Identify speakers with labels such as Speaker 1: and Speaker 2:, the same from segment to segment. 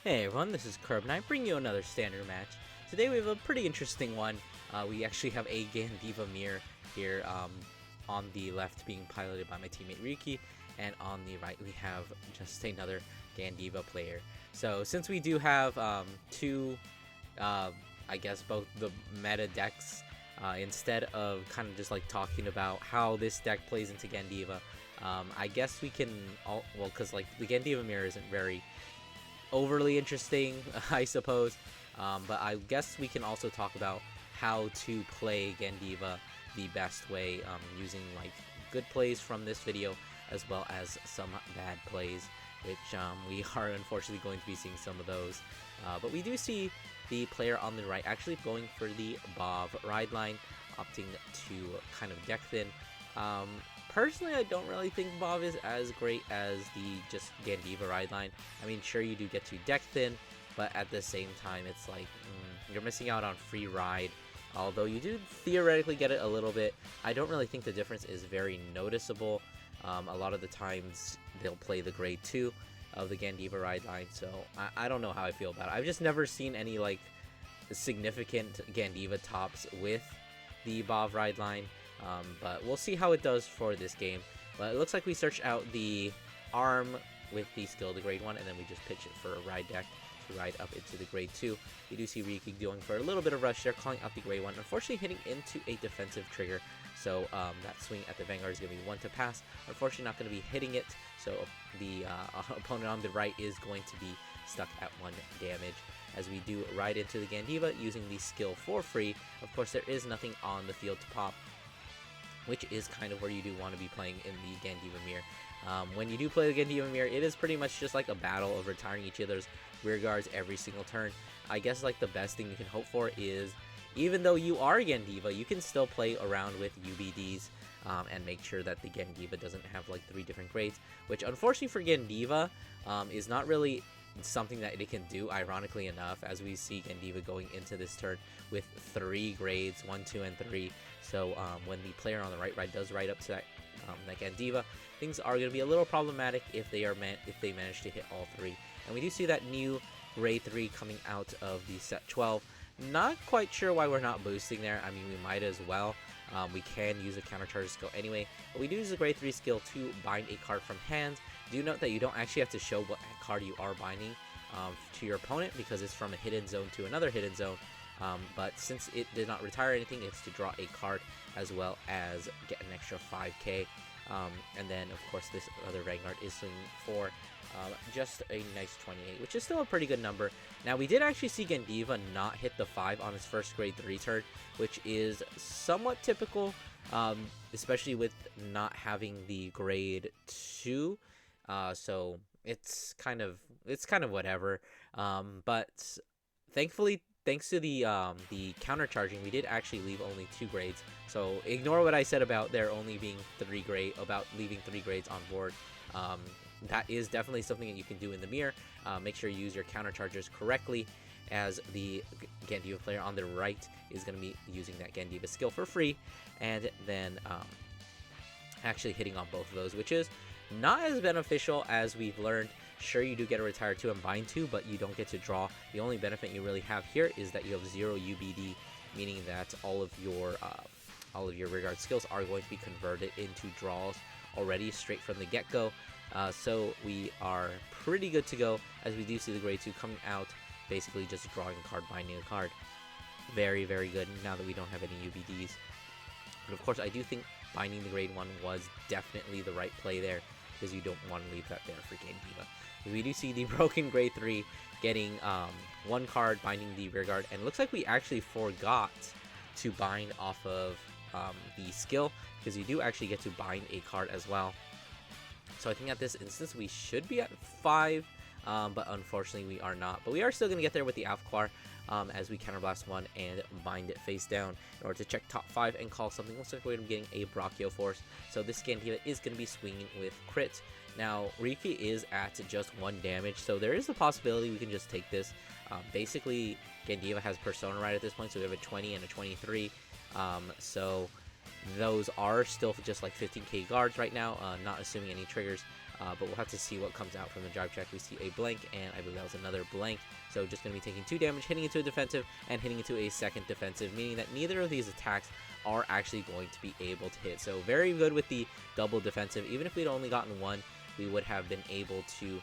Speaker 1: Hey everyone, this is Curb, and I bring you another standard match. Today we have a pretty interesting one. We actually have a Gandeeva mirror here on the left being piloted by my teammate Riki, and on the right we have just another Gandeeva player. So since we do have two, I guess both the meta decks, instead of kind of just like talking about how this deck plays into Gandeeva, I guess we can, because like the Gandeeva mirror isn't very overly interesting, I suppose, but I guess we can also talk about how to play Gandeeva the best way, using like good plays from this video as well as some bad plays, which we are unfortunately going to be seeing some of those, but we do see the player on the right actually going for the Bob ride line, opting to kind of deck thin. Personally, I don't really think Bob is as great as the just Gandeeva ride line. I mean, sure, you do get to deck thin, but at the same time, it's like, you're missing out on free ride. Although you do theoretically get it a little bit, I don't really think the difference is very noticeable. A lot of the times, they'll play the grade 2 of the Gandeeva ride line, so I don't know how I feel about it. I've just never seen any, like, significant Gandeeva tops with the Bob ride line. But we'll see how it does for this game. But it looks like we search out the arm with the skill to grade 1, and then we just pitch it for a ride deck to ride up into the grade 2. We do see Riki going for a little bit of rush there, calling out the grade 1, unfortunately hitting into a defensive trigger. So that swing at the Vanguard is going to be 1 to pass. Unfortunately not going to be hitting it, so the opponent on the right is going to be stuck at 1 damage. As we do ride into the Gandeeva using the skill for free. Of course, there is nothing on the field to pop, which is kind of where you do want to be playing in the Gandeeva mirror. When you do play the Gandeeva mirror, it is pretty much just like a battle of retiring each other's rear guards every single turn. I guess like the best thing you can hope for is, even though you are Gandeeva, you can still play around with UBDs and make sure that the Gandeeva doesn't have like 3 different grades, which unfortunately for Gandeeva is not really something that it can do, ironically enough, as we see Gandeeva going into this turn with 3 grades, 1, 2, and 3. So when the player on the right does ride up to that Gandeeva, things are going to be a little problematic if they manage to hit all 3. And we do see that new grade 3 coming out of the set 12. Not quite sure why we're not boosting there. I mean, we might as well. We can use a countercharge skill anyway, but we do use a grade 3 skill to bind a card from hand. Do note that you don't actually have to show what card you are binding to your opponent, because it's from a hidden zone to another hidden zone. But since it did not retire anything, it's to draw a card as well as get an extra 5k. And then, of course, this other Vanguard is swinging for just a nice 28, which is still a pretty good number. Now, we did actually see Gandeeva not hit the 5 on his first grade 3 turn, which is somewhat typical, especially with not having the grade 2. So it's kind of whatever. But thankfully, thanks to the counter charging, we did actually leave only 2 grades. So ignore what I said about there only being leaving 3 grades on board. That is definitely something that you can do in the mirror. Make sure you use your counter chargers correctly, as the Gandeeva player on the right is going to be using that Gandeeva skill for free, and then actually hitting on both of those, which is not as beneficial as we've learned. Sure, you do get a retire 2 and bind 2, but you don't get to draw. The only benefit you really have here is that you have 0 UBD, meaning that all of your rear guard skills are going to be converted into draws already straight from the get-go. So we are pretty good to go, as we do see the grade 2 coming out, basically just drawing a card, binding a card. Very, very good now that we don't have any UBDs. But of course, I do think binding the grade 1 was definitely the right play there, because you don't want to leave that there for Gandeeva. We do see the broken grade 3 getting 1 card, binding the rear guard, and it looks like we actually forgot to bind off of the skill, because you do actually get to bind a card as well. So I think at this instance we should be at 5, but unfortunately we are not. But we are still going to get there with the Alpquar, as we counterblast 1 and bind it face down in order to check top 5 and call something. Looks like we're going to be getting a Brachio Force. So this Gandeeva is going to be swinging with crit. Now, Riki is at just 1 damage, so there is a possibility we can just take this. Basically, Gandeeva has Persona right at this point, so we have a 20 and a 23. So those are still just like 15k guards right now, not assuming any triggers. but we'll have to see what comes out from the drive check. We see a blank, and I believe that was another blank. So just going to be taking 2 damage, hitting into a defensive, and hitting into a second defensive, meaning that neither of these attacks are actually going to be able to hit. So very good with the double defensive. Even if we'd only gotten 1, we would have been able to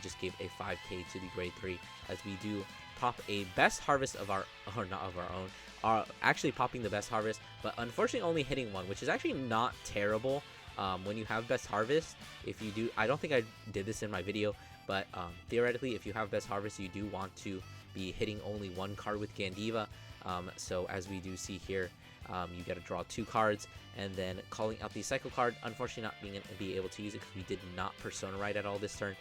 Speaker 1: just give a 5k to the grade 3, as we do pop a best harvest of our, or not of our own, are actually popping the best harvest, but unfortunately only hitting 1, which is actually not terrible. When you have best harvest, if you do, I don't think I did this in my video, but theoretically, if you have best harvest, you do want to be hitting only 1 card with Gandeeva. So as we do see here, you got to draw 2 cards, and then calling out the cycle card, unfortunately not being able to use it because we did not persona right at all this turn.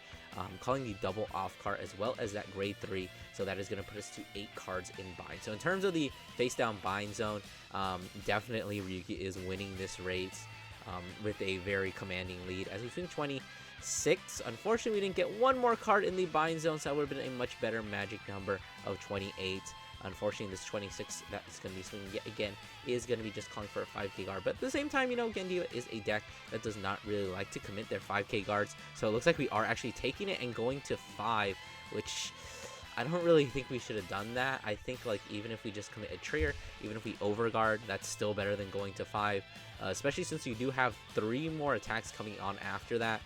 Speaker 1: Calling the double off card as well as that grade 3, so that is going to put us to 8 cards in bind. So in terms of the face down bind zone, definitely Ryuki is winning this race with a very commanding lead as we swing 26. Unfortunately, we didn't get 1 more card in the bind zone, so that would have been a much better magic number of 28. Unfortunately, this 26 that is going to be swinging yet again is going to be just calling for a 5k guard. But at the same time, you know, Gandeeva is a deck that does not really like to commit their 5k guards. So it looks like we are actually taking it and going to 5, which I don't really think we should have done that. I think, like, even if we just commit a trigger, even if we overguard, that's still better than going to 5. Especially since you do have 3 more attacks coming on after that.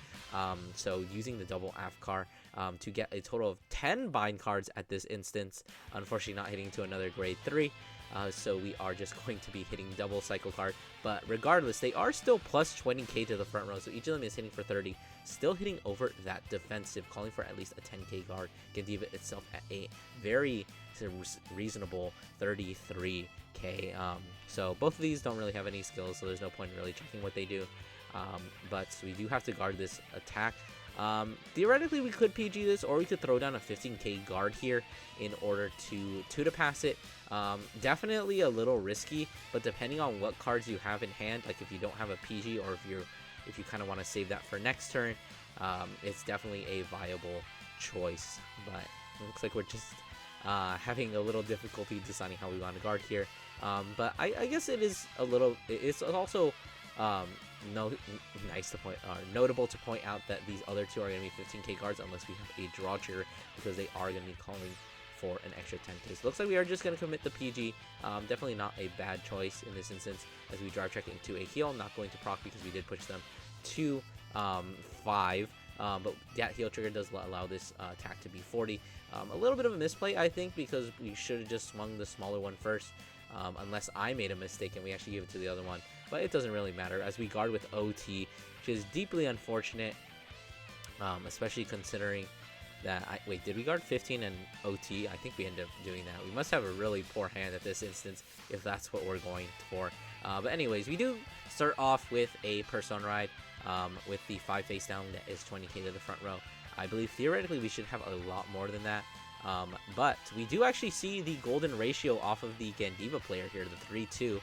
Speaker 1: So using the double Afkar to get a total of 10 bind cards at this instance, unfortunately not hitting to another grade 3. So we are just going to be hitting double cycle card, but regardless, they are still plus 20k to the front row, so each of them is hitting for 30, still hitting over that defensive, calling for at least a 10k guard. Gandeeva itself at a very reasonable 33k. So both of these don't really have any skills, so there's no point in really checking what they do. But we do have to guard this attack. Theoretically, we could PG this, or we could throw down a 15k guard here in order to pass it. Definitely a little risky, but depending on what cards you have in hand, like if you don't have a PG, or if you kind of want to save that for next turn, it's definitely a viable choice. But it looks like we're just having a little difficulty deciding how we want to guard here. But I guess it is a little. It's also nice to point, notable to point out that these other 2 are going to be 15k guards unless we have a draw trigger, because they are going to be calling for an extra 10k. So looks like we are just going to commit the PG. Definitely not a bad choice in this instance, as we drive check into a heal. Not going to proc because we did push them to 5. But that heal trigger does allow this attack to be 40. A little bit of a misplay, I think, because we should have just swung the smaller one first, unless I made a mistake and we actually gave it to the other one. But it doesn't really matter, as we guard with OT, which is deeply unfortunate, especially considering that wait, did we guard 15 and OT? I think we ended up doing that. We must have a really poor hand at this instance if that's what we're going for. But anyways, we do start off with a Persona Ride with the 5 face down that is 20k to the front row. I believe theoretically we should have a lot more than that. But we do actually see the golden ratio off of the Gandeeva player here, the 3-2.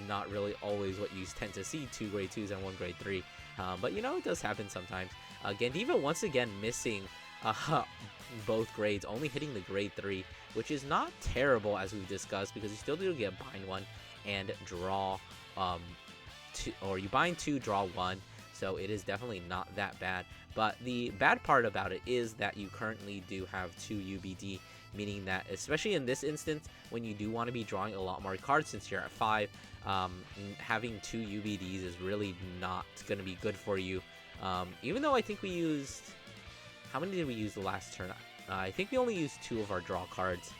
Speaker 1: Not really always what you tend to see, 2 grade 2s and 1 grade 3. But you know, it does happen sometimes. Gandeeva once again missing both grades, only hitting the grade 3, which is not terrible, as we've discussed, because you still do get bind 1 and draw 2, or you bind 2, draw 1. So it is definitely not that bad. But the bad part about it is that you currently do have 2 UBD, meaning that, especially in this instance, when you do want to be drawing a lot more cards since you're at 5, having 2 UBDs is really not going to be good for you. Even though I think we used... How many did we use the last turn? I think we only used 2 of our draw cards.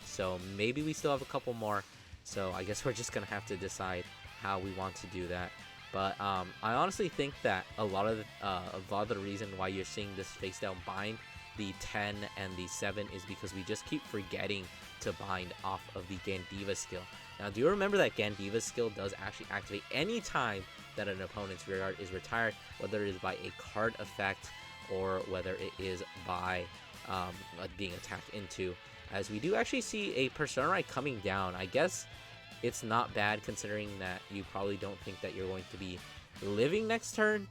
Speaker 1: So maybe we still have a couple more. So I guess we're just going to have to decide how we want to do that. But I honestly think that a lot of the reason why you're seeing this face down bind, the 10 and the 7, is because we just keep forgetting to bind off of the Gandeeva skill. Now, do you remember that Gandeeva's skill does actually activate any time that an opponent's rear guard is retired, whether it is by a card effect or whether it is by being attacked into, as we do actually see a Persona Ride coming down. I guess it's not bad considering that you probably don't think that you're going to be living next turn.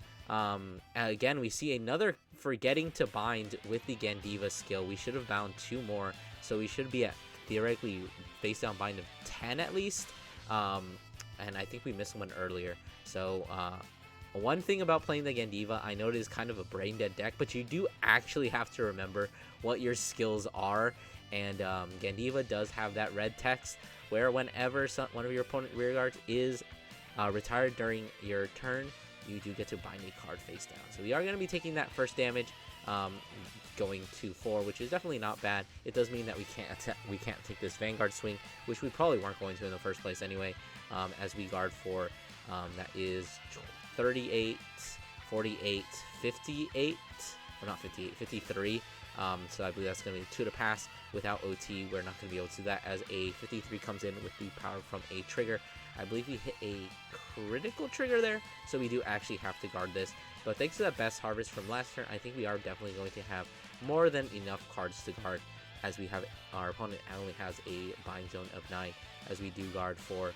Speaker 1: Again, we see another forgetting to bind with the Gandeeva skill. We should have bound 2 more, so we should be at theoretically face down bind of 10 at least. And I think we missed one earlier, so One thing about playing the Gandeeva, I know it is kind of a brain dead deck, but you do actually have to remember what your skills are. And Gandeeva does have that red text where whenever one of your opponent rear guards is retired during your turn, you do get to bind a card face down. So we are going to be taking that first damage, going to 4, which is definitely not bad. It does mean that we can't take this Vanguard swing, which we probably weren't going to in the first place anyway, as we guard for that is 38, 48, 58, or not 58, 53. So I believe that's going to be 2 to pass. Without OT, we're not going to be able to do that, as a 53 comes in with the power from a trigger. I believe we hit a critical trigger there, so we do actually have to guard this. But thanks to that best harvest from last turn, I think we are definitely going to have more than enough cards to guard, as we have our opponent only has a bind zone of 9, as we do guard for,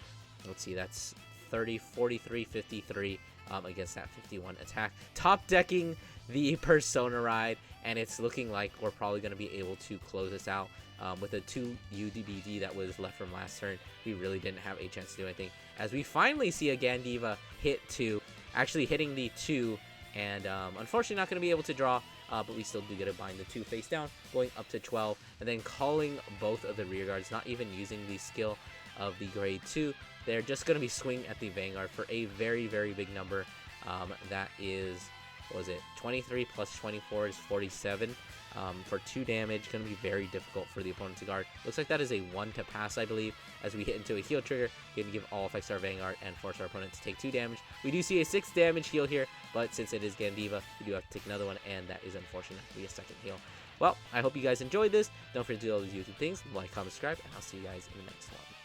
Speaker 1: let's see, that's 30, 43, 53 against that 51 attack. Top decking the Persona Ride, and it's looking like we're probably going to be able to close this out. With the 2 UDBD that was left from last turn, we really didn't have a chance to do anything, as we finally see a Gandeeva hit 2, actually hitting the 2, and unfortunately not going to be able to draw, but we still do get to bind the 2 face down, going up to 12, and then calling both of the rear guards, not even using the skill of the grade 2. They're just going to be swinging at the Vanguard for a very, very big number. That is, what was it, 23 plus 24 is 47 for 2 damage. Going to be very difficult for the opponent to guard. Looks like that is a 1 to pass, I believe, as we hit into a heal trigger. Going to give all effects to our Vanguard and force our opponent to take 2 damage. We do see a 6 damage heal here, but since it is Gandeeva, we do have to take another one, and that is unfortunately a 2nd heal. Well, I hope you guys enjoyed this. Don't forget to do all these YouTube things, like, comment, subscribe, and I'll see you guys in the next one.